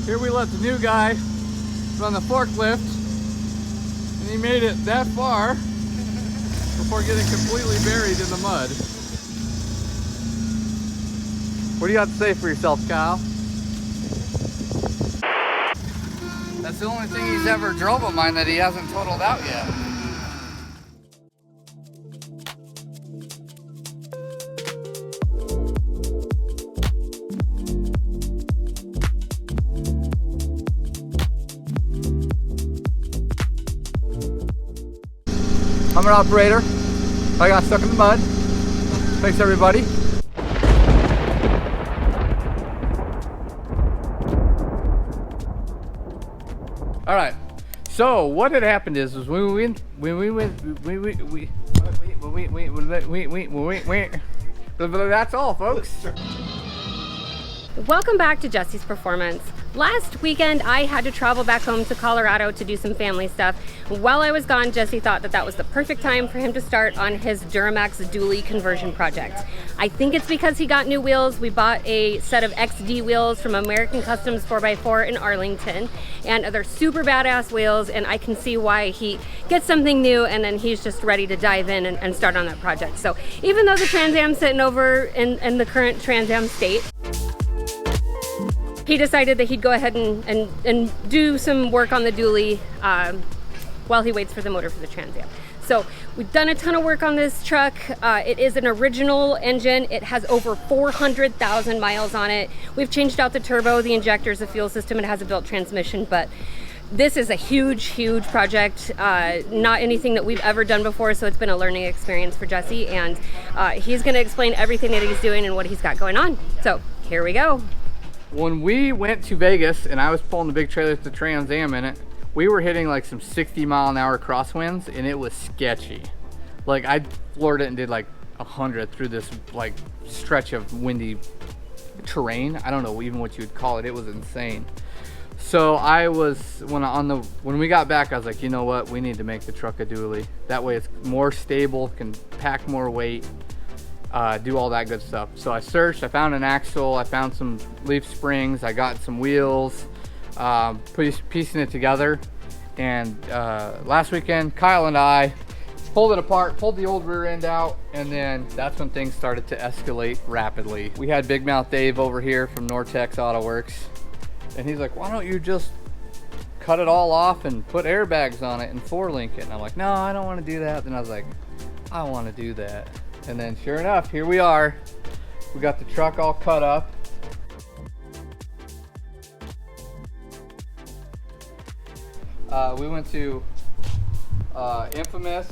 Here we let the new guy run the forklift, and he made it that far before getting completely buried in the mud. What do you have to say for yourself, Kyle? That's the only thing he's ever drove of mine that he hasn't totaled out yet. I'm an operator. I got stuck in the mud. Thanks, everybody. All right. So what had happened is that's all, folks. Welcome back to Jessie's Performance. Last weekend, I had to travel back home to Colorado to do some family stuff. While I was gone, Jessie thought that that was the perfect time for him to start on his Duramax Dually Conversion Project. I think it's because he got new wheels. We bought a set of XD wheels from American Customs 4x4 in Arlington, and they're super badass wheels, and I can see why he gets something new and then he's just ready to dive in and start on that project. So even though the Trans Am's sitting over in the current Trans Am state, he decided that he'd go ahead and do some work on the dually while he waits for the motor for the Trans Am. So we've done a ton of work on this truck. It is an original engine. It has over 400,000 miles on it. We've changed out the turbo, the injectors, the fuel system. It has a built transmission, but this is a huge, huge project. Not anything that we've ever done before, so it's been a learning experience for Jessie, and he's gonna explain everything that he's doing and what he's got going on. So here we go. When we went to Vegas and I was pulling the big trailer with the Trans Am in it, we were hitting like some 60-mile-an-hour crosswinds, and it was sketchy. Like I floored it and did like 100 through this like stretch of windy terrain. I don't know even what you would call it. It was insane. So I was when we got back, I was like, you know what? We need to make the truck a dually. That way it's more stable, can pack more weight. Do all that good stuff. So I searched, I found an axle, I found some leaf springs, I got some wheels, piecing it together. And last weekend, Kyle and I pulled it apart, pulled the old rear end out, and then that's when things started to escalate rapidly. We had Big Mouth Dave over here from Nortex Auto Works, and he's like, why don't you just cut it all off and put airbags on it and 4-link it? And I'm like, no, I don't want to do that. Then I was like, I want to do that. And then sure enough, here we are. We got the truck all cut up. We went to Infamous,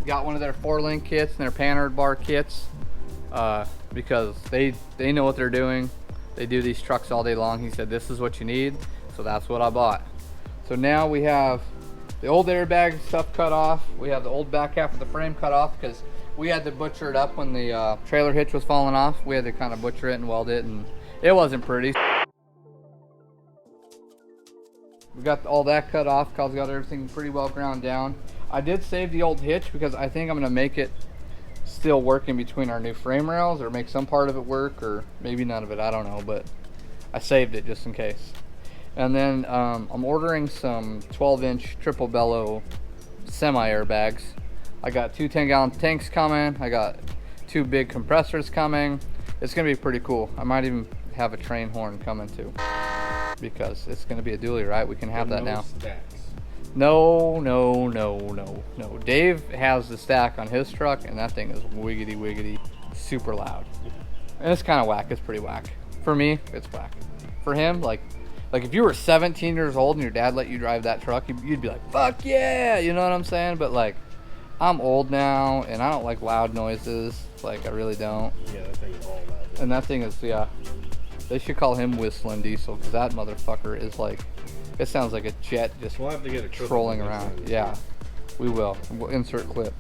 got one of their 4-link kits and their Panhard bar kits because they know what they're doing. They do these trucks all day long. He said, this is what you need. So that's what I bought. So now we have the old airbag stuff cut off. We have the old back half of the frame cut off because we had to butcher it up when the trailer hitch was falling off. We had to kind of butcher it and weld it, and it wasn't pretty. We got all that cut off. Kyle's got everything pretty well ground down. I did save the old hitch because I think I'm gonna make it still work in between our new frame rails, or make some part of it work, or maybe none of it, I don't know, but I saved it just in case. And then I'm ordering some 12-inch triple bellow semi airbags. I got 2 10-gallon tanks coming. I got 2 big compressors coming. It's gonna be pretty cool. I might even have a train horn coming too, because it's gonna be a dually, right? We can have that now. Stacks. No. Dave has the stack on his truck, and that thing is wiggity, super loud. And it's kind of whack. It's pretty whack. For me, it's whack. For him, like if you were 17 years old and your dad let you drive that truck, you'd be like, fuck yeah, you know what I'm saying? But like, I'm old now, and I don't like loud noises. Like, I really don't. Yeah, that thing is all loud. And that thing is, yeah. They should call him Whistling Diesel, because that motherfucker is like, it sounds like a jet just We'll have to get a trolling around. Yeah, we will. We'll insert clip.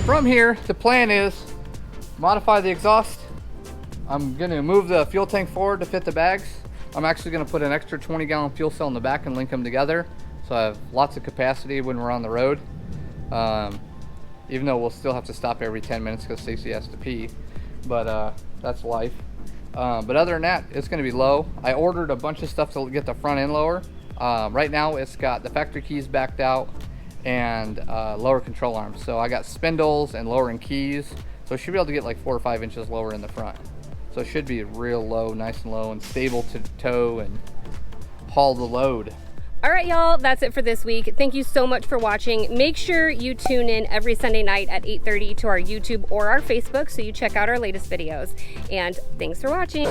From here, the plan is modify the exhaust. I'm gonna move the fuel tank forward to fit the bags. I'm actually gonna put an extra 20-gallon fuel cell in the back and link them together So I have lots of capacity when we're on the road. Even though we'll still have to stop every 10 minutes because Stacie has to pee. But that's life. But other than that, it's going to be low. I ordered a bunch of stuff to get the front end lower. Right now it's got the factory keys backed out and lower control arms. So I got spindles and lowering keys. So it should be able to get like 4 or 5 inches lower in the front. So it should be real low, nice and low and stable to tow and haul the load. All right, y'all, that's it for this week. Thank you so much for watching. Make sure you tune in every Sunday night at 8:30 to our YouTube or our Facebook so you check out our latest videos. And thanks for watching.